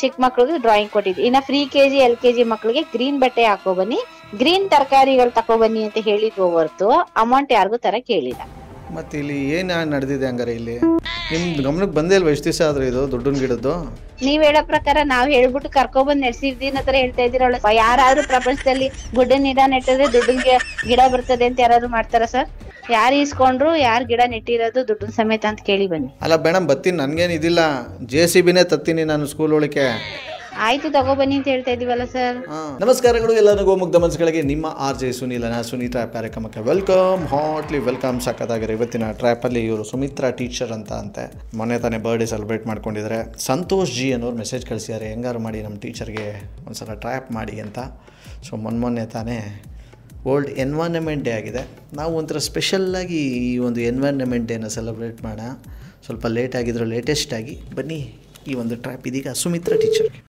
ಚಿಕ್ಕ ಮಕ್ಳಿಗೆ ಡ್ರಾಯಿಂಗ್ ಕೊಟ್ಟಿದ್ವಿ. ಇನ್ನ ಫ್ರೀ KG LKG ಮಕ್ಳಿಗೆ ಗ್ರೀನ್ ಬಟ್ಟೆ ಹಾಕೋ ಬನ್ನಿ, ಗ್ರೀನ್ ತರಕಾರಿಗಳು ತಕೋ ಬನ್ನಿ ಅಂತ ಹೇಳಿದ್ವು ಹೊರ್ತು ಅಮೌಂಟ್ ಯಾರಿಗೂ ತರ ಕೇಳಿಲ್ಲ. ಮತ್ತೆ ಇಲ್ಲಿ ಏನ್ ನಡೆದಿದೆ ಹಂಗಾರೆ? ಇಲ್ಲಿ ನಿಮ್ ಗಮನಕ್ಕೆ ಬಂದೇ ಇಲ್ವಾ ಇಷ್ಟು ದಿವಸ ಆದ್ರೂ ಇದು ದುಡ್ಡಿನ ಗಿಡದ್ದು? ನೀವ್ ಹೇಳೋ ಪ್ರಕಾರ ನಾವ್ ಹೇಳ್ಬಿಟ್ಟು ಕರ್ಕೊಬಂದ್ ನಡೆಸಿದ್ದೀನ ತರ ಹೇಳ್ತಾ ಇದೀರಲ್ಲ. ಯಾರಾದ್ರೂ ಪ್ರಪಂಚದಲ್ಲಿ ಗುಡ್ಡನ್ ಗಿಡ ನೆಟ್ಟಿದ್ರೆ ದುಡ್ಡಿನ ಗಿಡ ಬರ್ತದೆ ಅಂತ ಯಾರಾದ್ರು ಮಾಡ್ತಾರ ಸರ್? ಯಾರು ಇಸ್ಕೊಂಡ್ರು ಯಾರು ಗಿಡ ನೆಟ್ಟಿರೋದು ದುಡ್ಡಿನ ಸಮೇತ ಅಂತ ಕೇಳಿ ಬನ್ನಿ. ಅಲ್ಲ ಮೇಡಮ್, ಬತ್ತೀನಿ, ನನ್ಗೇನ್ ಇದಿಲ್ಲ, JCBನೇ ತತ್ತೀನಿ ನಾನು ಸ್ಕೂಲ್ ಒಳಕ್ಕೆ. ಆಯ್ತು ತಗೋಬನ್ನಿ ಅಂತ ಹೇಳ್ತಾ ಇದೀವಲ್ಲ ಸರ್. ನಮಸ್ಕಾರಗಳು ಎಲ್ಲರಿಗೂ ಮುಗ್ಧ ಮನಸ್ಸುಗಳಿಗೆ. ನಿಮ್ಮ RJ ಸುನೀಲನ ಸುನೀತಾ ಕಾರ್ಯಕ್ರಮಕ್ಕೆ ವೆಲ್ಕಮ್, ಹಾಟ್ಲಿ ವೆಲ್ಕಮ್. ಸಕ್ಕತ್ತಾಗಿರೋ ಇವತ್ತಿನ ಟ್ರ್ಯಾಪಲ್ಲಿ ಇವರು ಸುಮಿತ್ರಾ ಟೀಚರ್ ಅಂತೆ ಮೊನ್ನೆ ತಾನೇ ಬರ್ಡೇ ಸೆಲೆಬ್ರೇಟ್ ಮಾಡ್ಕೊಂಡಿದ್ದಾರೆ. ಸಂತೋಷ್ G ಅನ್ನೋರು ಮೆಸೇಜ್ ಕಳಿಸಿದ್ದಾರೆ, ಹೆಂಗಾರು ಮಾಡಿ ನಮ್ಮ ಟೀಚರ್ಗೆ ಒಂದ್ಸಲ ಟ್ರ್ಯಾಪ್ ಮಾಡಿ ಅಂತ. ಸೊ ಮೊನ್ನೆ ತಾನೇ ವರ್ಲ್ಡ್ ಎನ್ವೈರನ್ಮೆಂಟ್ ಡೇ ಆಗಿದೆ. ನಾವು ಒಂಥರ ಸ್ಪೆಷಲ್ಲಾಗಿ ಈ ಒಂದು ಎನ್ವೈರನ್ಮೆಂಟ್ ಡೇನ ಸೆಲೆಬ್ರೇಟ್ ಮಾಡೋಣ. ಸ್ವಲ್ಪ ಲೇಟ್ ಆಗಿದ್ರು ಲೇಟೆಸ್ಟ್ ಆಗಿ ಬನ್ನಿ ಈ ಒಂದು ಟ್ರ್ಯಾಪ್ ಇದೀಗ ಸುಮಿತ್ರಾ ಟೀಚರ್ಗೆ.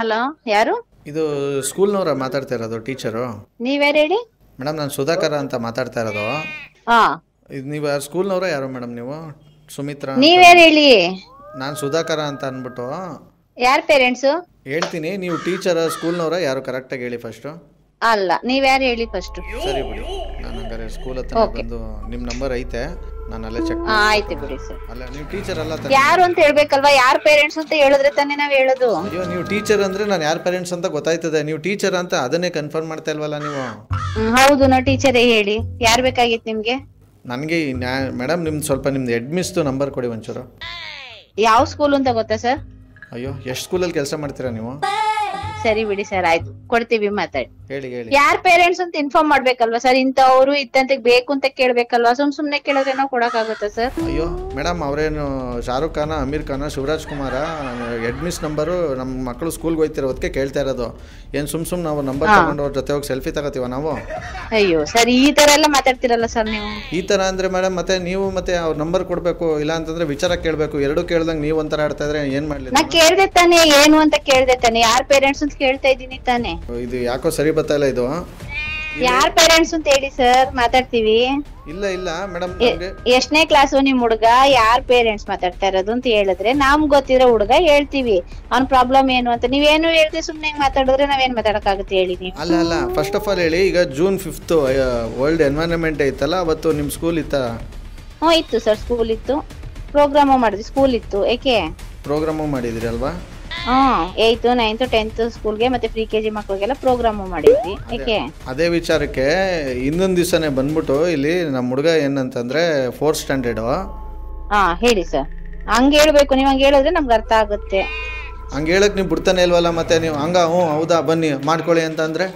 ಹಲೋ, ಯಾರು? ಇದು ಸ್ಕೂಲ್ನವರ ಮಾತಾಡ್ತಾ ಇರೋದು, ಟೀಚರು? ನೀವ್ಯಾರು ಹೇಳಿ? ಮೇಡಮ್ ನಾನು ಸುಧಾಕರ ಅಂತ ಮಾತಾಡ್ತಾ ಇರೋದು. ಹಾ, ಇದು ನೀವು ಸ್ಕೂಲ್ನವರ ಯಾರು ಮೇಡಮ್? ನೀವು ಸುಮಿತ್ರಾ? ನೀವ್ಯಾರು ಹೇಳಿ? ನಾನು ಸುಧಾಕರ ಅಂತ ಅಂದ್ಬಿಟ್ಟು. ಯಾರ್ ಪೇರೆಂಟ್ಸು? ಹೇಳ್ತೀನಿ, ನೀವು ಟೀಚರ್ ಸ್ಕೂಲ್ನವರ ಯಾರು ಕರೆಕ್ಟಾಗಿ ಹೇಳಿ ಫಸ್ಟು. ಅಲ್ಲ, ನೀವ್ಯಾರು ಹೇಳಿ ಫಸ್ಟ್? ಸರಿ ಬಿಡಿ, ನಾನು ಹಂಗಾರೆ ಸ್ಕೂಲ್ ಹತ್ರ ಬಂದು ನಿಮ್ಮ ನಂಬರ್ ಐತೆ, ನಾನು ಅಲ್ಲೇ ಚೆಕ್. ಆಯ್ತು ಬಿಡಿ ಸರ್. ಅಲ್ಲ ನೀವು ಟೀಚರ್ ಅಲ್ಲ ಯಾರು ಅಂತ ಹೇಳ್ಬೇಕಲ್ವಾ? ಯಾರ್ ಪೇರೆಂಟ್ಸ್ ಅಂತ ಹೇಳಿದ್ರೆ ತಾನೇ ನಾವ್ ಹೇಳೋದು. ಅಯ್ಯೋ, ನೀವು ಟೀಚರ್ ಅಂದ್ರೆ ನಾನು ಯಾರ ಪೇರೆಂಟ್ಸ್ ಅಂತ ಗೊತ್ತಾಯ್ತದೆ. ನೀವು ಟೀಚರ್ ಅಂತ ಅದನ್ನೇ ಕನ್ಫರ್ಮ್ ಮಾಡ್ತಾ ಇಲ್ವಲ್ಲ ನೀವು? ಹೌದು, ನಾ ಟೀಚರೇ. ಹೇಳಿ, ಯಾರ್ ಬೇಕಾಗಿತ್ತು ನಿಮ್ಗೆ? ನನಗೆ ಮೇಡಮ್ ನಿಮ್ದು ಸ್ವಲ್ಪ ನಿಮ್ದು ಹೆಡ್ಮಿಸ್ದು ನಂಬರ್ ಕೊಡಿ ಒಂಚೂರು. ಯಾವ ಸ್ಕೂಲ್ ಅಂತ ಗೊತ್ತಾ ಸರ್? ಅಯ್ಯೋ, ಎಷ್ಟು ಸ್ಕೂಲಲ್ಲಿ ಕೆಲಸ ಮಾಡ್ತೀರಾ ನೀವು? ಸರಿ ಬಿಡಿ ಸರ್, ಆಯ್ತು ಕೊಡ್ತೀವಿ, ಮಾತಾಡಿ. ಹೇಳಿ ಹೇಳಿ. ಯಾರ್ ಪೇರೆಂಟ್ಸ್ ಅಂತ ಇನ್ಫಾರ್ಮ್ ಮಾಡ್ಬೇಕಲ್ವಾ ಸರ್? ಇಂಥವ್ರು ಇತ್ತಂತ ಬೇಕು ಅಂತ ಕೇಳ್ಬೇಕಲ್ವಾ? ಸುಮ್ನೆ ಕೇಳಿದ್ರೆ ನಾವು ಕೊಡಕ್ಕಾಗುತ್ತಾ ಸರ್? ಅಯ್ಯೋ ಮೇಡಮ್, ಅವರೇನು ಶಾರುಖ್ ಖಾನ, ಅಮೀರ್ ಖಾನ, ಶಿವರಾಜ್ ಕುಮಾರ? ಹೆಡ್ಮಿಸ್ ನಂಬರು ನಮ್ಮ ಮಕ್ಕಳು ಸ್ಕೂಲ್ಗೆ ಹೋಗ್ತಿರೋ ಅದಕ್ಕೆ ಕೇಳ್ತಾ ಇರೋದು. ಏನು ಸುಮ್ ನಾವು ನಂಬರ್ ತಗೊಂಡು ಅವ್ರ ಜೊತೆ ಹೋಗಿ ಸೆಲ್ಫಿ ತಗೋತೀವ ನಾವು? ಅಯ್ಯೋ ಸರ್, ಈ ತರ ಎಲ್ಲ ಮಾತಾಡ್ತಿರಲ್ಲ ಸರ್ ನೀವು. ಈ ತರ ಅಂದ್ರೆ ಮೇಡಮ್, ಮತ್ತೆ ನೀವು ಮತ್ತೆ ಅವ್ರ ನಂಬರ್ ಕೊಡ್ಬೇಕು, ಇಲ್ಲ ಅಂತಂದ್ರೆ ವಿಚಾರ ಕೇಳಬೇಕು. ಎರಡು ಕೇಳ್ದಂಗೆ ನೀವು ಒಂಥರ ಆಡ್ತಾ ಇದ್ರೆ ಏನ್ ಮಾಡ್ಲಿ? ನಾ ಕೇಳ್ದೆ ತಾನೆ, ಏನು ಅಂತ ಕೇಳ್ದೆ ತಾನೆ. ಯಾರ್ ಪೇರೆಂಟ್ಸ್ ಅಂತ ಕೇಳ್ತಾ ಇದೀನಿ ತಾನೆ. ಇದು ಯಾಕೋ ಸರಿ ಬರ್ತಾ ಇಲ್ಲ ಇದು. ಯಾರ್ ಪೇರೆಂಟ್ಸ್ ಅಂತ ಹೇಳಿ ಸರ್, ಮಾತಾಡ್ತೀವಿ. ಇಲ್ಲ ಮೇಡಮ್, ಎಷ್ಟನೇ ಕ್ಲಾಸು ನಿಮ್ ಹುಡುಗ? ಯಾರ್ ಪೇರೆಂಟ್ಸ್ ಮಾತಾಡ್ತಾ ಇರೋದು ಅಂತ ಹೇಳಿದ್ರೆ ನಮ್ಗ್ ಗೊತ್ತಿರೋ ಹುಡುಗ ಹೇಳ್ತೀವಿ ಅವ್ನ ಪ್ರಾಬ್ಲಮ್ ಏನು ಅಂತ. ನೀವೇನು ಹೇಳ್ತೀವಿ, ಸುಮ್ನೆ ಮಾತಾಡಿದ್ರೆ ನಾವೇನ್ ಮಾತಾಡಕ್ಕಾಗುತ್ತೆ ಹೇಳಿ ನೀವು? ಅಲ್ಲ ಫಸ್ಟ್ ಆಫ್ ಆಲ್ ಹೇಳಿ, ಈಗ June 5th world environment day ಇತ್ತಲ್ಲ, ಅವತ್ತು ನಿಮ್ ಸ್ಕೂಲ್ ಇತ್ತಾ? ಇತ್ತು ಸರ್, ಸ್ಕೂಲ್ ಇತ್ತು. ಪ್ರೋಗ್ರಾಮು ಮಾಡಿದ್ವಿ, ಸ್ಕೂಲ್ ಇತ್ತು. ಏಕೆ? ಪ್ರೋಗ್ರಾಮು ಮಾಡಿದ್ರಿ ಅಲ್ವಾ? 8th 9th 10th ಸ್ಕೂಲ್ಗೆ ಮತ್ತೆ ಫ್ರೀ KG ಮಕ್ಳಿಗೆಲ್ಲ ಪ್ರೋಗ್ರಾಮು ಮಾಡಿದ್ವಿ. ಏಕೆ? ಅದೇ ವಿಚಾರಕ್ಕೆ ಇನ್ನೊಂದ್ ದಿವಸನೇ ಬಂದ್ಬಿಟ್ಟು ಇಲ್ಲಿ ನಮ್ಮ ಹುಡುಗ ಏನಂತಂದ್ರೆ 4th ಸ್ಟ್ಯಾಂಡರ್ಡ್. ಹೇಳಿ ಸರ್. ಹಂಗ ಹೇಳ್ಬೇಕು, ನೀವ್ ಹಂಗ ಹೇಳಿದ್ರೆ ನಮ್ಗೆ ಅರ್ಥ ಆಗುತ್ತೆ. ಹಂಗ ಹೇಳಕ್ ನೀವು ಬಿಡ್ತಾನೆ ಇಲ್ವಲ್ಲ? ಮತ್ತೆ ನೀವು ಹಂಗ ಹೌದಾ ಬನ್ನಿ ಮಾಡ್ಕೊಳ್ಳಿ ಅಂತ ಅಂದ್ರೆ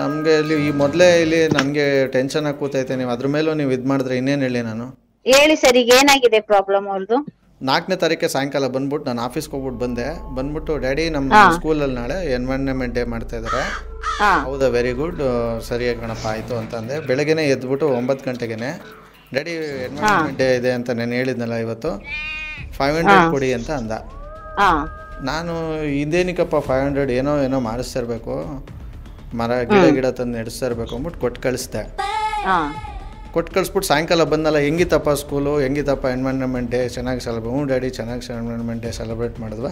ನಮ್ಗೆ ಇಲ್ಲಿ ಈ ಮೊದಲೇ ಇಲ್ಲಿ ನನಗೆ ಟೆನ್ಷನ್ ಆಗಿ ಕೂತೈತೆ. ನೀವು ಅದ್ರ ಮೇಲೂ ನೀವು ಇದು ಮಾಡಿದ್ರೆ ಇನ್ನೇನು ಹೇಳಿ ನಾನು? ಹೇಳಿ ಸರ್, ಈಗ ಏನಾಗಿದೆ ಪ್ರಾಬ್ಲಮ್ ಅವ್ರದ್ದು? 4ನೇ ತಾರೀಕೆ ಸಾಯಂಕಾಲ ಬಂದ್ಬಿಟ್ಟು ನಾನು ಆಫೀಸ್ಗೆ ಹೋಗ್ಬಿಟ್ಟು ಬಂದ್ಬಿಟ್ಟು ಡ್ಯಾಡಿ ನಮ್ಮ ಸ್ಕೂಲಲ್ಲಿ ನಾಳೆ ಎನ್ವೈರನ್ಮೆಂಟ್ ಡೇ ಮಾಡ್ತಾ ಇದ್ದಾರೆ. ಹೌದಾ, ವೆರಿ ಗುಡ್, ಸರಿಯಾಗಿ ಗಣಪ ಆಯಿತು ಅಂತಂದೆ. ಬೆಳಗ್ಗೆನೇ ಎದ್ಬಿಟ್ಟು 9 ಗಂಟೆಗೆ ಡ್ಯಾಡಿ ಎನ್ವೈರನ್ಮೆಂಟ್ ಡೇ ಇದೆ ಅಂತ ನಾನು ಹೇಳಿದ್ನಲ್ಲ ಇವತ್ತು, 500 ಕೊಡಿ ಅಂತ ಅಂದ. ನಾನು ಇದೇನಿಕಪ್ಪ 500, ಏನೋ ಮಾಡಿಸ್ತಾ ಇರಬೇಕು, ಮರ ಗಿಡ ತಂದು ನೆಡೆಸ್ತಾ ಇರಬೇಕು ಅಂದ್ಬಿಟ್ಟು ಕೊಟ್ಟು ಕಳಿಸ್ದೆ. ಕೊಟ್ಟು ಕಳಿಸ್ಬಿಟ್ಟು ಸಾಯಂಕಾಲ ಬಂದಲ್ಲ, ಹೆಂಗಿತ್ತಪ್ಪ ಸ್ಕೂಲು, ಹೆಂಗಿತ್ತಪ್ಪ ಎನ್ವೈರನ್ಮೆಂಟ್ ಡೇ? ಚೆನ್ನಾಗಿ ಸೆಲೆಬ್ರೇಟ್. ಡ್ಯಾಡಿ ಚೆನ್ನಾಗಿ ಎನ್ವೈರನ್ಮೆಂಟ್ ಡೇ ಸೆಲೆಬ್ರೇಟ್ ಮಾಡಿದ್ವಾ?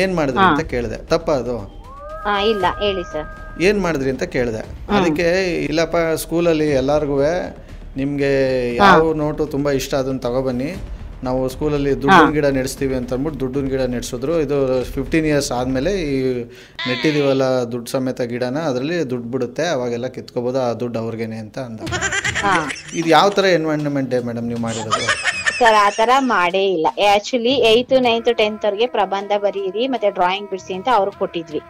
ಏನು ಮಾಡಿದ್ರಿ ಅಂತ ಕೇಳಿದೆ. ತಪ್ಪ ಅದು? ಇಲ್ಲ, ಹೇಳಿ ಸರ್. ಏನು ಮಾಡಿದ್ರಿ ಅಂತ ಕೇಳಿದೆ. ಅದಕ್ಕೆ ಇಲ್ಲಪ್ಪ, ಸ್ಕೂಲಲ್ಲಿ ಎಲ್ಲರಿಗೂ ನಿಮಗೆ ಯಾವ ನೋಟು ತುಂಬ ಇಷ್ಟ ಅದನ್ನು ತಗೊಬನ್ನಿ, ನಾವು ಸ್ಕೂಲಲ್ಲಿ ದುಡ್ಡಿನ ಗಿಡ ನೆಡೆಸ್ತೀವಿ ಅಂತ ಅಂದ್ಬಿಟ್ಟು ದುಡ್ಡಿನ ಗಿಡ ನೆಡೆಸಿದ್ರು. ಇದು 15 years ಆದಮೇಲೆ ಈ ನೆಟ್ಟಿದ್ದೀವಲ್ಲ ದುಡ್ಡು ಸಮೇತ ಗಿಡನ, ಅದರಲ್ಲಿ ದುಡ್ಡು ಬಿಡುತ್ತೆ, ಅವಾಗೆಲ್ಲ ಕಿತ್ಕೋಬೋದು, ಆ ದುಡ್ಡು ಅವ್ರಿಗೇನೆ ಅಂತ ಅಂದ. ಇದು ಯಾವ ಥರ ಎನ್ವೈರನ್ಮೆಂಟ್ ಡೇ ಮೇಡಮ್ ನೀವು ಮಾಡಿರೋದು? ಸರ್, ಆ ತರ ಮಾಡೇ ಇಲ್ಲ. ಆಕ್ಚುಲಿ 8th 9th 10th ಅವ್ರಿಗೆ ಪ್ರಬಂಧ ಬರೀರಿ ಮತ್ತೆ ಡ್ರಾಯಿಂಗ್ ಬಿಡಿಸಿ ಅಂತ ಅವ್ರಿಗೆ ಕೊಟ್ಟಿದ್ವಿ.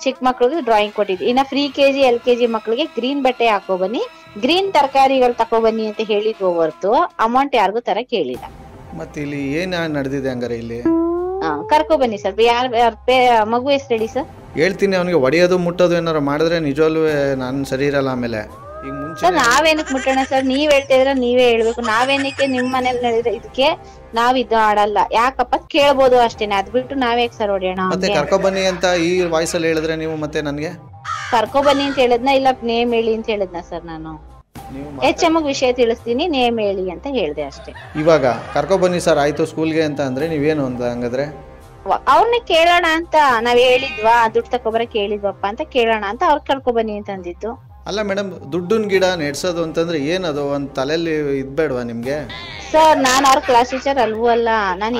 ಚಿಕ್ಕ ಮಕ್ಳಿಗೆ ಡ್ರಾಯಿಂಗ್ ಕೊಟ್ಟಿದ್ವಿ. ಇನ್ನ ಫ್ರೀ KG LKG ಮಕ್ಳಿಗೆ ಗ್ರೀನ್ ಬಟ್ಟೆ ಹಾಕೋ ಬನ್ನಿ, ಗ್ರೀನ್ ತರಕಾರಿಗಳು ತಕೋ ಬನ್ನಿ ಅಂತ ಹೇಳಿದ್ವು ಹೊರ್ತು ಅಮೌಂಟ್ ಯಾರಿಗೂ ತರ ಕೇಳಿಲ್ಲ. ಮತ್ತೆ ಇಲ್ಲಿ ಏನ್ ನಡೆದಿದೆ ಹಂಗಾರೆ? ಇಲ್ಲಿ ಕರ್ಕೊ ಬನ್ನಿ ಸರ್. ಮಗು ಹೆಸರು ಹೇಳಿ ಸರ್. ಹೇಳ್ತೀನಿ, ಅವನಿಗೆ ಹೊಡೆಯೋದು ಮುಟ್ಟೋದು ಏನಾರು ಮಾಡಿದ್ರೆ ನಿಜವಲ್ಲೂ ನಾನು ಸರಿ ಇರಲ್ಲ. ಆಮೇಲೆ ಈಗ ಮುಂಚೆ ನಾವೇನಕ್ ಮುಟ್ಟೋಣ ಸರ್? ನೀವ್ ಹೇಳ್ತಾ ಇದ್ರ ನೀವೇ ಹೇಳ್ಬೇಕು. ನಾವೇನಕ್ಕೆ ನಿಮ್ ಮನೇಲಿ ನಡೆದ್ರೆ ಇದಕ್ಕೆ ನಾವ್ ಇದು ಆಡಲ್ಲ. ಯಾಕಪ್ಪ ಕೇಳ್ಬೋದು ಅಷ್ಟೇನೆ, ಅದ್ ಬಿಟ್ಟು ನಾವೇ ಸರ್ ಹೊಡೆಯೋಣ. ಮತ್ತೆ ಕರ್ಕೊ ಬನ್ನಿ ಅಂತ ಈ ವಾಯ್ಸಲ್ಲಿ ಹೇಳಿದ್ರೆ ನೀವು ಮತ್ತೆ ನನ್ಗೆ ಕರ್ಕೊ ಬನ್ನಿ ಅಂತ ಹೇಳಿದ್ನ ಇಲ್ಲ ನೇಮ್ ಹೇಳಿ ಅಂತ ಹೇಳಿದ್ನ ಸರ್ ನಾನು HM ವಿಷಯ ತಿಳಿಸ್ತೀನಿ ನೇಮ್ ಹೇಳಿ ಅಂತ ಹೇಳ್ದೆ ಅಷ್ಟೇ. ಇವಾಗ ಕರ್ಕೊ ಬನ್ನಿ ಸರ್ ಆಯ್ತು ಸ್ಕೂಲ್ಗೆ ಅಂತ ಅಂದ್ರೆ ನೀವೇನು ಅಂತ ಹಂಗಾದ್ರೆ ಅವ್ರನ್ನ ಕೇಳೋಣ ಅಂತ ನಾವ್ ಹೇಳಿದ್ವಾ ದುಡ್ಡು ತಕೊಬರಕ್ ಹೇಳಿದ್ವಪ್ಪ ಅಂತ ಕೇಳೋಣ ಅಂತ ಅವ್ರ ಕರ್ಕೊ ಬನ್ನಿ ಅಂತ ಅಂದಿದ್ದು. ಅಲ್ಲ ಮೇಡಮ್ ದುಡ್ಡಿನ ಗಿಡ ನೆಡ್ಸೋದು ಅಂತಂದ್ರೆ ಏನದು ಒಂದ್ ತಲೆಯಲ್ಲಿ ಇದ್ಬೇಡ್ವಾ ನಿಮ್ಗೆ? ಸರ್ ನಾನ್ ಅವ್ರ ಕ್ಲಾಸ್ ಟೀಚರ್ ಅಲ್ವೂ ಅಲ್ಲ, ನಾನು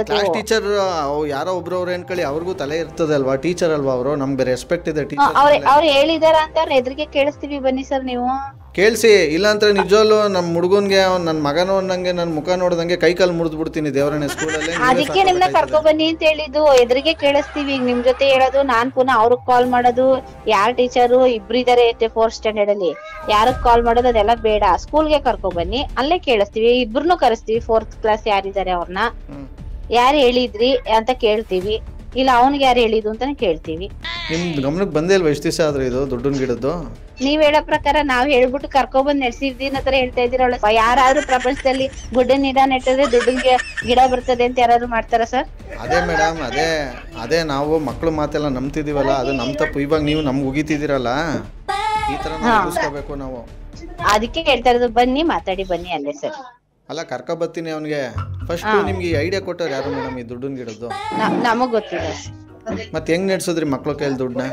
ಕ್ಲಾಸ್ ಟೀಚರ್ ಯಾರೋ ಒಬ್ರು ಅವ್ರು ಅನ್ಕೊಳ್ಳಿ, ಅವ್ರಿಗೂ ತಲೆ ಇರ್ತದೆ ಅಲ್ವಾ, ಟೀಚರ್ ಅಲ್ವಾ ಅವರು, ನಮ್ಗೆ ರೆಸ್ಪೆಕ್ಟ್ ಇದೆ ಟೀಚರ್. ಅವ್ರು ಹೇಳಿದಾರ ಅಂತ ಅವ್ರ ಎದುರಿಗೆ ಕೇಳಿಸ್ತೀವಿ ಬನ್ನಿ ಸರ್ ನೀವು ಕೇಳಿಸಿ. ಇಲ್ಲಾಂದ್ರೆ ನಿಜವಲ್ಲೂ ನಮ್ಮ ಹುಡುಗನ್ಗೆ ನನ್ನ ಮಗನೋ ಅನ್ನಂಗೆ ನನ್ನ ಮುಖ ನೋಡ್ದಂಗೆ ಕೈ ಕಾಲು ಮುರಿದು ಬಿಡ್ತೀನಿ ದೇವರನ್ನೇ ಸ್ಕೂಲಲ್ಲಿ. ಅದಕ್ಕೆ ನಿಮ್ನ ಕರ್ಕೊ ಬನ್ನಿ ಅಂತ ಹೇಳಿದ್ದು, ಎದುರಿಗೆ ಕೇಳಿಸ್ತೀವಿ ನಿಮ್ ಜೊತೆ ಹೇಳೋದು, ನಾನ್ ಪುನಃ ಅವ್ರಿಗೆ ಕಾಲ್ ಮಾಡೋದು, ಯಾರ್ ಟೀಚರು ಇಬ್ರು ಇದಾರೆ 4th ಸ್ಟ್ಯಾಂಡರ್ಡ್ ಅಲ್ಲಿ ಯಾರಕ್ ಕಾಲ್ ಮಾಡೋದು ಅದೆಲ್ಲ ಬೇಡ, ಸ್ಕೂಲ್ಗೆ ಕರ್ಕೊ ಬನ್ನಿ ಅಲ್ಲೇ ಕೇಳಿಸ್ತೀವಿ, ಇಬ್ರನ್ನೂ ಕರೆಸ್ತೀವಿ 4th ಕ್ಲಾಸ್ ಯಾರಿದ್ದಾರೆ ಅವ್ರನ್ನ ಯಾರು ಹೇಳಿದ್ರಿ ಅಂತ ಕೇಳ್ತೀವಿ, ಇಲ್ಲ ಅವ್ನಿಗೆ ಯಾರು ಹೇಳಿದ್ದು ಅಂತಾನೆ ಕೇಳ್ತೀವಿ. ನಿಮ್ ಗಮನಕ್ಕೆ ಬಂದೇ ಇಲ್ವಾ ಎಷ್ಟು ದಿವಸ ಆದ್ರೆ ಇದು ದುಡ್ಡಿನ ಗಿಡದ್ದು? ನೀವ್ ಹೇಳೋ ಪ್ರಕಾರ ನಾವ್ ಹೇಳ್ಬಿಟ್ಟು ಕರ್ಕೊಬಂದ್ ನೆಡ್ಸಿದ್ದೀನ ಹತ್ರ ಹೇಳ್ತಾ ಇದೀರಲ್ಲ. ಯಾರಾದ್ರೂ ಪ್ರಪಂಚದಲ್ಲಿ ಗುಡ್ಡನ್ ಗಿಡ ನೆಟ್ಟಿದ್ರೆ ದುಡ್ಡಿನ ಗಿಡ ಬರ್ತದೆ ಅಂತ ಯಾರಾದ್ರು ಮಾಡ್ತಾರ ಸರ್? ಅದೇ ಮೇಡಮ್, ಅದೇ ನಾವು ಮಕ್ಳು ಮಾತೆಲ್ಲ ನಂಬ್ತಿದೀವಲ್ಲ, ಅದು ನಮ್ ತಪ್ಪು. ಇವಾಗ ನೀವು ನಮ್ಗೆ ಉಗಿತಿದ್ದೀರಲ್ಲ, ಈ ತರ ಉಗಿಸ್ಕೋಬೇಕು ನಾವು. ಅದಕ್ಕೆ ಹೇಳ್ತಾ ಇರೋದು ಬನ್ನಿ ಮಾತಾಡಿ ಬನ್ನಿ ಅಲ್ಲೇ ಸರ್. ಅಲ್ಲ ಕರ್ಕೊ ಬರ್ತೀನಿ ಅವನಿಗೆ. ಫಸ್ಟ್ ನಿಮ್ಗೆ ಐಡಿಯಾ ಕೊಟ್ಟವ್ರು ಯಾರು ಮೇಡಮ್ ಈ ದುಡ್ಡಿನ ಗಿಡದ್ದು? ನಮಗ್ ಗೊತ್ತಿಲ್ಲ. ಮತ್ತೆ ಹೆಂಗ್ ನೆಡ್ಸೋದ್ರಿ ಮಕ್ಳು ಕೈಯಲ್ಲಿ ದುಡ್ಡನ್ನ?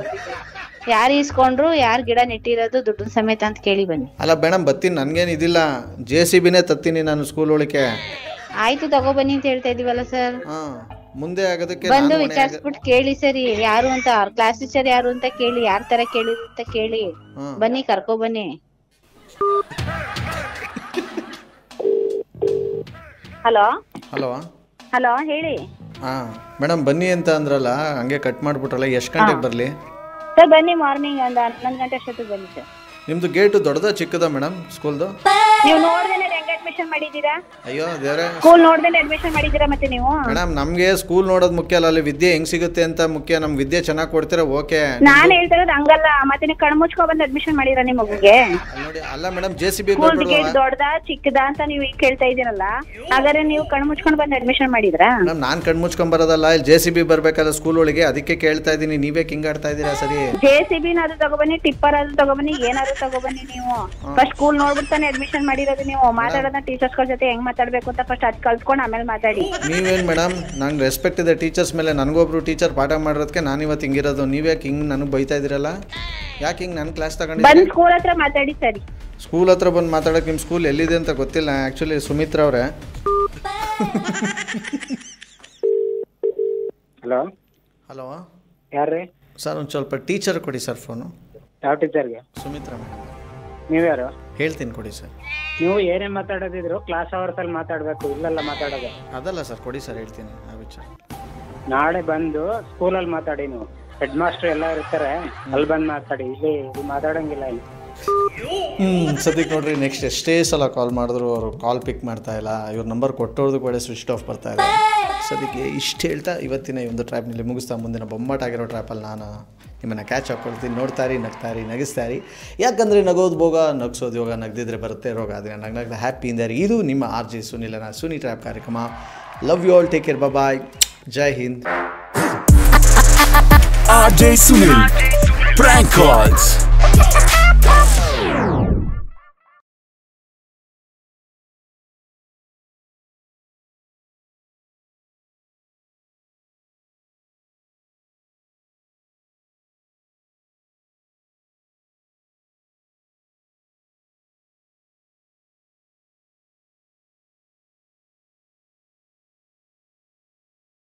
ಯಾರು ಇಸ್ಕೊಂಡ್ರು ಯಾರು ಗಿಡ ನೆಟ್ಟಿರೋದು ದುಡ್ಡಿನ ಸಮೇತ ಅಂತ ಕೇಳಿ ಬನ್ನಿ. ಅಲ್ಲ ಮೇಡಮ್ ಬರ್ತೀನಿ, ನನ್ಗೇನ್ ಇದಿಲ್ಲ, JCBನೇ ತತ್ತೀನಿ ನಾನು ಸ್ಕೂಲ್ ಒಳಕ್ಕೆ. ಆಯ್ತು ತಗೋ ಬನ್ನಿ ಅಂತ ಹೇಳ್ತಾ ಇದೀವಲ್ಲ ಸರ್. ಮುಂದೆ ಆಗೋದಕ್ಕೆ ಬಂದು ವಿಚಾರಿಸ್ಬಿಟ್ಟು ಕೇಳಿ ಸರಿ ಯಾರು ಅಂತ, ಅವ್ರ ಕ್ಲಾಸ್ ಟೀಚರ್ ಯಾರು ಅಂತ ಕೇಳಿ, ಯಾರ ತರ ಕೇಳಿದ್ರು ಅಂತ ಕೇಳಿ ಬನ್ನಿ ಕರ್ಕೊ ಬನ್ನಿ. ಹಲೋ ಹಲೋ ಹೇಳಿ. ಮೇಡಮ್ ಬನ್ನಿ ಅಂತ ಅಂದ್ರಲ್ಲ, ಹಂಗೆ ಕಟ್ ಮಾಡ್ಬಿಟ್ರಲ್ಲ, ಎಷ್ಟು ಗಂಟೆಗೆ ಬರ್ಲಿ ಸರ್? ಬನ್ನಿ ಮಾರ್ನಿಂಗ್ ಒಂದು 11 ಗಂಟೆ ಅಷ್ಟೊತ್ತಿಗೆ ಬನ್ನಿ ಸರ್. ನಿಮ್ದು ಗೇಟು ದೊಡ್ಡದ ಚಿಕ್ಕದ ಮೇಡಮ್ ಸ್ಕೂಲ್ದು? ನೀವು ನೋಡ್ದೇನೆ ಹೆಂಗ್ ಅಡ್ಮಿಷನ್ ಮಾಡಿದೀರಾ? ಅಯ್ಯೋ ದೇವ್ರೆ, ಸ್ಕೂಲ್ ನೋಡ್ದೇನೆ ಅಡ್ಮಿಷನ್ ಮಾಡಿದೀರಾ ಮತ್ತೆ ನೀವು? ಮೇಡಮ್ ನಮ್ಗೆ ಸ್ಕೂಲ್ ನೋಡೋದು ಮುಖ್ಯ ಅಲ್ಲ, ಅಲ್ಲಿ ವಿದ್ಯೆ ಹೆಂಗ್ ಸಿಗುತ್ತೆ ಅಂತ ಮುಖ್ಯ. ನಮ್ ವಿದ್ಯೆ ಚೆನ್ನಾಗಿ ಕೊಡ್ತೀರಾ ಓಕೆ. ನಾನ್ ಹೇಳ್ತಾ ಇರೋದು ಹಂಗಲ್ಲ, ಮತ್ತೆ ನೀವು ಕಣ್ ಮುಚ್ಕೊ ಬಂದು ಅಡ್ಮಿಷನ್ ಮಾಡಿರಾ ನಿಮ್ಮ ಮಗುಗೆ? ನೋಡಿ ಅಲ್ಲ ಮೇಡಮ್, JCB ಗೇಟ್ ದೊಡ್ಡದ ಚಿಕ್ಕದ ಅಂತ ನೀವು ಈಗ ಕೇಳ್ತಾ ಇದೀರಲ್ಲ, ಹಾಗಾದ್ರೆ ನೀವು ಕಣ್ ಮುಚ್ಕೊಂಡ್ ಬಂದು ಅಡ್ಮಿಷನ್ ಮಾಡಿದ್ರಾ? ಮೇಡಮ್ ನಾನ್ ಕಣ್ ಮುಚ್ಕೊಂಡ್ ಬರೋದಲ್ಲ, ಇಲ್ಲಿ JCB ಬರ್ಬೇಕಲ್ಲ ಸ್ಕೂಲ್ ಒಳಗೆ, ಅದಕ್ಕೆ ಕೇಳ್ತಾ ಇದೀನಿ. ನೀವೇ ಹಿಂಗಾಡ್ತಾ ಇದೀರಾ? ಸರಿ JCB ನಾದ್ರು ತಗೊಬನ್ನಿ, ಟಿಪ್ಪರ್ ಆದ್ರೂ ತಗೊಬನ್ನಿ, ಏನಾದ್ರು ತಗೊಬನ್ನಿ. ನೀವು ಫಸ್ಟ್ ಸ್ಕೂಲ್ ನೋಡ್ಬಿಡ್ತಾನೆ ಅಡ್ಮಿಷನ್ ಮಾಡಿರೋದು. ನೀವು ಮಾತಾಡೋದನ್ನ ಟೀಚರ್ಸ್ ಗಳ ಜೊತೆ ಹೆಂಗ್ ಮಾತಾಡ್ಬೇಕು ಅಂತ ಫಸ್ಟ್ ಅದ್ ಕಲ್ತ್ಕೊಂಡು ಆಮೇಲೆ ಮಾತಾಡಿ. ನೀವೇನ್ ಮೇಡಮ್, ನಂಗೆ ರೆಸ್ಪೆಕ್ಟ್ ಇದೆ ಟೀಚರ್ಸ್ ಮೇಲೆ. ನನಗೊಬ್ರು ಟೀಚರ್ ಪಾಠ ಮಾಡಿರೋದಕ್ಕೆ ನಾನು ಇವತ್ತು ಹಿಂಗಿರೋದು. ನೀವ್ಯಾಕೆ ಹಿಂಗ್ ನನಗೆ ಬೈತಾ ಇದೀರಲ್ಲ? ಯಾಕೆ ಹಿಂಗ್ ನನ್ನ ಕ್ಲಾಸ್ ತಗೊಂಡು ಬಂದು ಸ್ಕೂಲ್ ಹತ್ರ ಮಾತಾಡಿ ಸರಿ. ಸ್ಕೂಲ್ ಹತ್ರ ಬಂದು ಮಾತಾಡೋಕೆ ನಿಮ್ಮ ಸ್ಕೂಲ್ ಎಲ್ಲಿದೆ ಅಂತ ಗೊತ್ತಿಲ್ಲ ಆ್ಯಕ್ಚುಲಿ. ಸುಮಿತ್ರಾ ಅವರೇ? ಹಲೋ ಯಾರ್ರೀ ಸರ್? ಒಂದು ಸ್ವಲ್ಪ ಟೀಚರ್ ಕೊಡಿ ಸರ್ ಫೋನು. ಯಾವ ಟೀಚರ್ಗೆ? ಸುಮಿತ್ರಾ ಮೇಡಮ್. ನೀವ್ಯಾರು? ಹೇಳ್ತೀನಿ ಕೊಡಿ ಸರ್. ನೀವು ಏನೇ ಮಾತಾಡೋದಿದ್ರು ಕ್ಲಾಸ್ ಅವರ್ಸ್ ಅಲ್ಲಿ ಮಾತಾಡ್ಬೇಕು, ಇಲ್ಲೆಲ್ಲ ಮಾತಾಡೋದು ಅದಲ್ಲ ಸರ್, ಕೊಡಿ ಸರ್ ಹೇಳ್ತೀನಿ ಆ ವಿಚಾರ. ನಾಳೆ ಬಂದು ಸ್ಕೂಲಲ್ಲಿ ಮಾತಾಡಿ. ನೀವು ಹೆಡ್ ಮಾಸ್ಟರ್ ಎಲ್ಲ ಇರ್ತಾರೆ, ಅಲ್ಲಿ ಬಂದು ಮಾತಾಡಿ. ಇಲ್ಲಿ ಮಾತಾಡಂಗಿಲ್ಲ ಇಲ್ಲಿ. ಸದ್ಯಕ್ಕೆ ನೋಡ್ರಿ, ನೆಕ್ಸ್ಟ್ ಎಷ್ಟೇ ಸಲ ಕಾಲ್ ಮಾಡಿದ್ರು ಅವರು ಕಾಲ್ ಪಿಕ್ ಮಾಡ್ತಾ ಇಲ್ಲ. ಇವ್ರ ನಂಬರ್ ಕೊಟ್ಟೋರ್ದು ಕೂಡ ಸ್ವಿಚ್ ಆಫ್ ಬರ್ತಾ ಇದೆ. ಸದ್ಯಕ್ಕೆ ಇಷ್ಟು ಹೇಳ್ತಾ ಇವತ್ತಿನ ಈ ಒಂದು ಟ್ರ್ಯಾಪ್ನಲ್ಲಿ ಮುಗಿಸ್ತಾ, ಮುಂದಿನ ಬೊಂಬಾಟ್ ಆಗಿರೋ ಟ್ರ್ಯಾಪಲ್ಲಿ ನಾನು ನಿಮ್ಮನ್ನು ಕ್ಯಾಚ್ ಹಾಕ್ಕೊಳ್ತೀನಿ. ನೋಡ್ತಾರಿ, ನಗ್ತಾರಿ, ನಗಿಸ್ತಾರಿ. ಯಾಕಂದರೆ ನಗೋದು ಭೋಗ, ನಗಿಸೋದು ಯೋಗ, ನಗ್ದಿದ್ರೆ ಬರುತ್ತೆ ರೋಗ. ಅದನ್ನ ನಗ್ನಗ್ದ ಹ್ಯಾಪಿಯಿಂದ ಇರಿ. ಇದು ನಿಮ್ಮ RJ ಸುನಿಲನ ಸುನಿ ಟ್ರ್ಯಾಪ್ ಕಾರ್ಯಕ್ರಮ. Love you all, take care, bye, ಜೈ Hind. RJ Sunil Prank Calls.